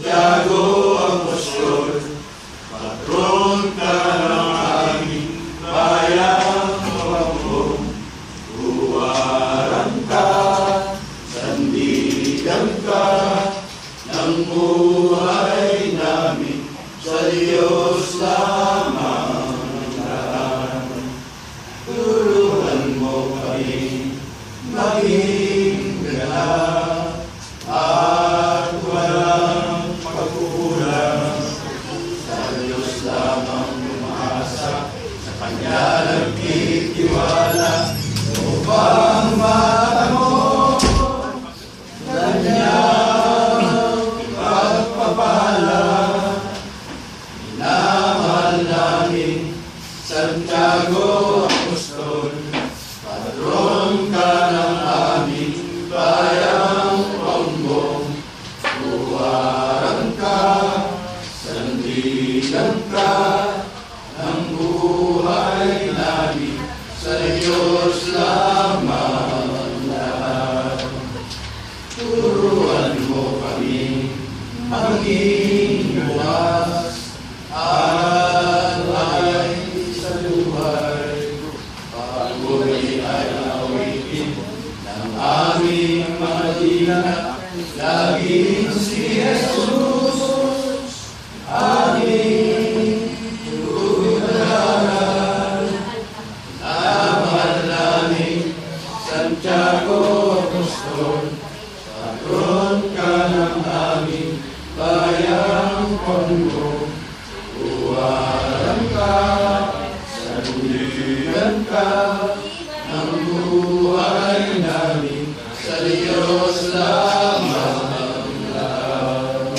Santiago Apostol, patron ka ng aming bayan, huwaran ka, sandigan ka ng buhay namin, sa Diyos lamang lahat. Turuan mo kami maging ganap at walang pagkukulang, sa Diyos lamang umasa, sa Kanya nagtitiwala, upang matamo Kanyang pagpapala. Minamahal namin Santiago Apostol, patron ka ng aming bayang Pombong. Huwaran ka, sandigan ka ng buhay namin, sa Diyos lamang lahat. Turuan mo kami maging bukas at ay sa buhay. Pag-uli ay awitin ng aming mga dila, laging si Jesus aming tutunaran. Namahal namin Santiago Apostol, patron ka ng aming bayang Pombong. Huwaran ka, sandigan ka ng buhay namin, sa Diyos lamang lahat.